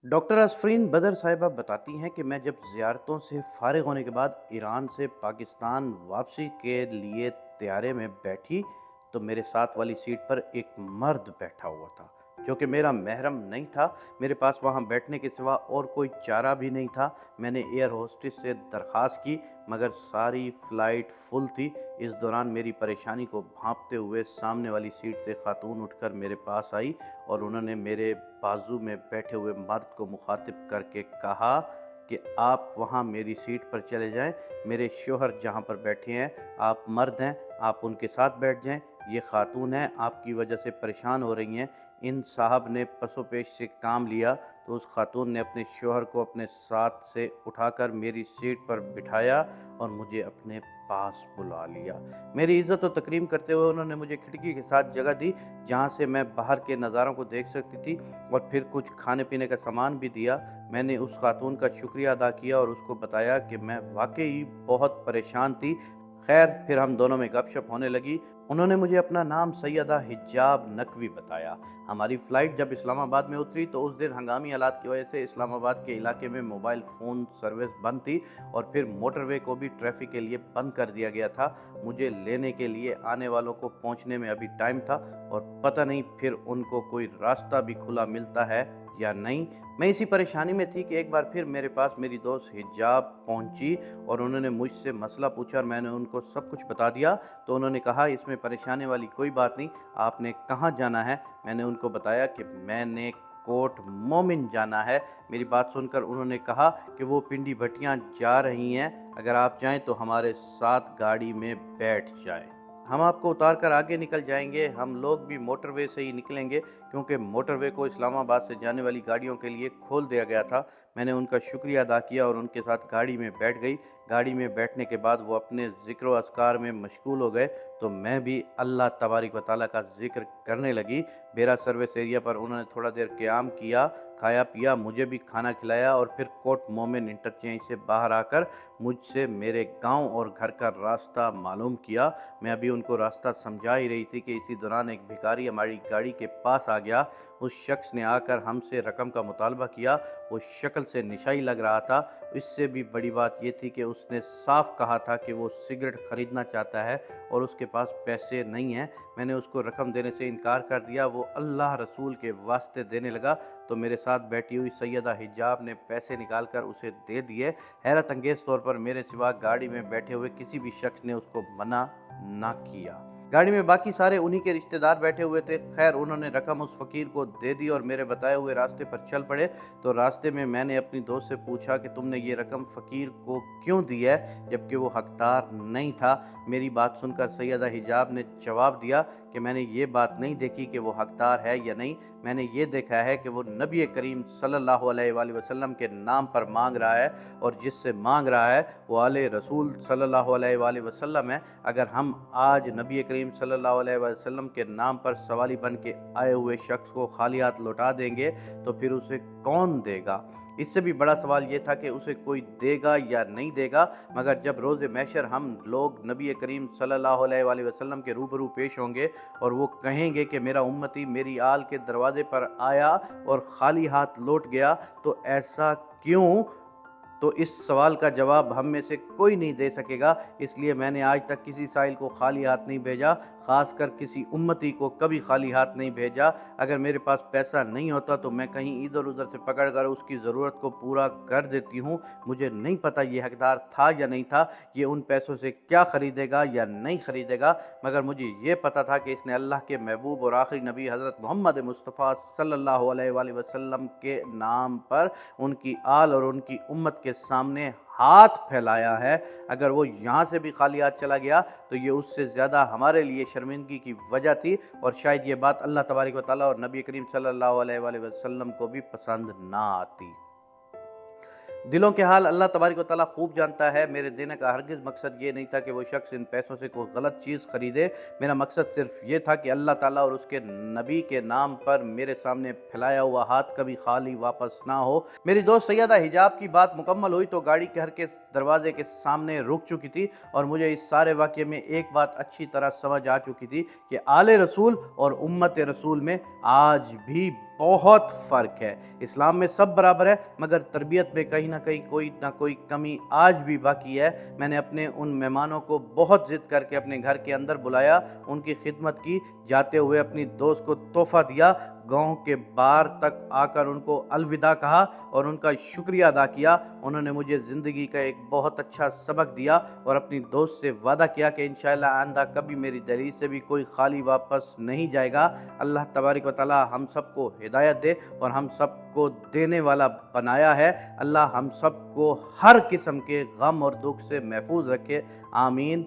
Doctor असफरीन बदर साहिबा बताती हैं कि मैं जब ज़ियारतों से फ़ारिग होने के बाद ईरान से पाकिस्तान वापसी के लिए तैयारे में बैठी तो मेरे साथ वाली सीट पर एक मर्द बैठा हुआ था जो कि मेरा महरम नहीं था। मेरे पास वहाँ बैठने के सिवा और कोई चारा भी नहीं था। मैंने एयर होस्टेस से दरख्वास्त की मगर सारी फ़्लाइट फुल थी। इस दौरान मेरी परेशानी को भांपते हुए सामने वाली सीट से खातून उठकर मेरे पास आई और उन्होंने मेरे बाजू में बैठे हुए मर्द को मुखातिब करके कहा कि आप वहाँ मेरी सीट पर चले जाएं। मेरे शोहर जहाँ पर बैठे हैं, आप मर्द हैं, आप उनके साथ बैठ जाएं। ये खातून हैं, आपकी वजह से परेशान हो रही हैं। इन साहब ने पसोपेश से काम लिया तो उस खातून ने अपने शोहर को अपने साथ से उठाकर मेरी सीट पर बिठाया और मुझे अपने पास बुला लिया। मेरी इज़्ज़त और तकरीम करते हुए उन्होंने मुझे खिड़की के साथ जगह दी जहाँ से मैं बाहर के नज़ारों को देख सकती थी और फिर कुछ खाने पीने का सामान भी दिया। मैंने उस खातून का शुक्रिया अदा किया और उसको बताया कि मैं वाक़ई बहुत परेशान थी। खैर फिर हम दोनों में गपशप होने लगी। उन्होंने मुझे अपना नाम सैयदा हिजाब नकवी बताया। हमारी फ़्लाइट जब इस्लामाबाद में उतरी तो उस दिन हंगामी हालात की वजह से इस्लामाबाद के इलाके में मोबाइल फ़ोन सर्विस बंद थी और फिर मोटरवे को भी ट्रैफ़िक के लिए बंद कर दिया गया था। मुझे लेने के लिए आने वालों को पहुंचने में अभी टाइम था और पता नहीं फिर उनको कोई रास्ता भी खुला मिलता है या नहीं। मैं इसी परेशानी में थी कि एक बार फिर मेरे पास मेरी दोस्त हिजाब पहुंची और उन्होंने मुझसे मसला पूछा और मैंने उनको सब कुछ बता दिया। तो उन्होंने कहा इसमें परेशानी वाली कोई बात नहीं, आपने कहाँ जाना है? मैंने उनको बताया कि मैंने कोट मोमिन जाना है। मेरी बात सुनकर उन्होंने कहा कि वो पिंडी भट्टियाँ जा रही हैं, अगर आप चाहें तो हमारे साथ गाड़ी में बैठ जाएं। हम आपको उतार कर आगे निकल जाएंगे। हम लोग भी मोटरवे से ही निकलेंगे क्योंकि मोटरवे को इस्लामाबाद से जाने वाली गाड़ियों के लिए खोल दिया गया था। मैंने उनका शुक्रिया अदा किया और उनके साथ गाड़ी में बैठ गई। गाड़ी में बैठने के बाद वो अपने ज़िक्र व अस्कार में मशगूल हो गए तो मैं भी अल्लाह तबारक व तआला का ज़िक्र करने लगी। मेरा सर्विस एरिया पर उन्होंने थोड़ा देर क़याम किया, खाया पिया, मुझे भी खाना खिलाया और फिर कोट मोमिन इंटरचेंज से बाहर आकर मुझसे मेरे गांव और घर का रास्ता मालूम किया। मैं अभी उनको रास्ता समझा ही रही थी कि इसी दौरान एक भिखारी हमारी गाड़ी के पास आ गया। उस शख्स ने आकर हमसे रकम का मुतालबा किया। वो शक्ल से निशाई लग रहा था। इससे भी बड़ी बात ये थी कि उसने साफ कहा था कि वो सिगरेट ख़रीदना चाहता है और उसके पास पैसे नहीं हैं। मैंने उसको रकम देने से इनकार कर दिया। वो अल्लाह रसूल के वास्ते देने लगा तो मेरे साथ बैठी हुई सैयदा हिजाब ने पैसे निकाल कर उसे दे दिए। हैरत अंगेज़ तौर पर मेरे सिवा गाड़ी में बैठे हुए किसी भी शख्स ने उसको मना ना किया। गाड़ी में बाकी सारे उन्हीं के रिश्तेदार बैठे हुए थे। खैर उन्होंने रकम उस फ़कीर को दे दी और मेरे बताए हुए रास्ते पर चल पड़े। तो रास्ते में मैंने अपनी दोस्त से पूछा कि तुमने ये रकम फ़कीर को क्यों दी है जबकि वो हकदार नहीं था? मेरी बात सुनकर सैयदा हिजाब ने जवाब दिया कि मैंने ये बात नहीं देखी कि वो हकदार है या नहीं, मैंने ये देखा है कि वो नबी करीम सल्लल्लाहु अलैहि वसल्लम के नाम पर मांग रहा है और जिससे मांग रहा है वो आले रसूल सल्लल्लाहु अलैहि वसल्लम है। अगर हम आज नबी करीम सल्लल्लाहु अलैहि वसल्लम के नाम पर सवाली बन के आए हुए शख्स को खाली हाथ लौटा देंगे तो फिर उसे कौन देगा? इससे भी बड़ा सवाल ये था कि उसे कोई देगा या नहीं देगा। मगर जब रोज़े महशर हम लोग नबी करीम सल्लल्लाहु अलैहि वसल्लम के रूबरू पेश होंगे और वो कहेंगे कि मेरा उम्मती मेरी आल के दरवाज़े पर आया और खाली हाथ लौट गया, तो ऐसा क्यों? तो इस सवाल का जवाब हम में से कोई नहीं दे सकेगा। इसलिए मैंने आज तक किसी साइल को खाली हाथ नहीं भेजा, ख़ासकर किसी उम्मती को कभी खाली हाथ नहीं भेजा। अगर मेरे पास पैसा नहीं होता तो मैं कहीं इधर उधर से पकड़ कर उसकी ज़रूरत को पूरा कर देती हूँ। मुझे नहीं पता ये हकदार था या नहीं था, ये उन पैसों से क्या ख़रीदेगा या नहीं ख़रीदेगा, मगर मुझे ये पता था कि इसने अल्लाह के महबूब और आखिरी नबी हज़रत मोहम्मद मुस्तफ़ा सल्लल्लाहु अलैहि वसल्लम के नाम पर उनकी आल और उनकी उम्मत के सामने हाथ फैलाया है। अगर वो यहाँ से भी खाली हाथ चला गया तो ये उससे ज़्यादा हमारे लिए शर्मिंदगी की वजह थी और शायद ये बात अल्लाह तबारक व तआला और नबी करीम सल्लल्लाहु अलैहि वसल्लम को भी पसंद ना आती। दिलों के हाल अल्लाह तबारक व तआला खूब जानता है। मेरे देने का हरगिज़ मकसद ये नहीं था कि वो शख्स इन पैसों से कोई गलत चीज़ ख़रीदे। मेरा मकसद सिर्फ ये था कि अल्लाह ताला और उसके नबी के नाम पर मेरे सामने फैलाया हुआ हाथ कभी खाली वापस ना हो। मेरी दोस्त सैयदा हिजाब की बात मुकम्मल हुई तो गाड़ी घर के दरवाजे के सामने रुक चुकी थी और मुझे इस सारे वाक़ये में एक बात अच्छी तरह समझ आ चुकी थी कि आले रसूल और उम्मत रसूल में आज भी بہت فرق ہے۔ اسلام میں سب برابر ہے، مگر تربیت میں کہیں نہ کوئی کمی آج بھی باقی ہے۔ میں نے اپنے ان مہمانوں کو بہت ضد کر کے اپنے گھر کے اندر بلایا، ان کی خدمت کی، جاتے ہوئے اپنی دوست کو تحفہ دیا، گاؤں کے باہر تک آ کر ان کو الوداع کہا اور ان کا شکریہ ادا کیا۔ انہوں نے مجھے زندگی کا ایک بہت اچھا سبق دیا اور اپنی دوست سے وعدہ کیا کہ انشاءاللہ آئندہ کبھی میری دہلیز سے بھی کوئی خالی واپس نہیں جائے گا۔ اللہ تبارک و تعالی ہم سب کو ہدایت دے اور ہم سب کو دینے والا بنایا ہے۔ اللہ ہم سب کو ہر قسم کے غم اور دکھ سے محفوظ رکھے، آمین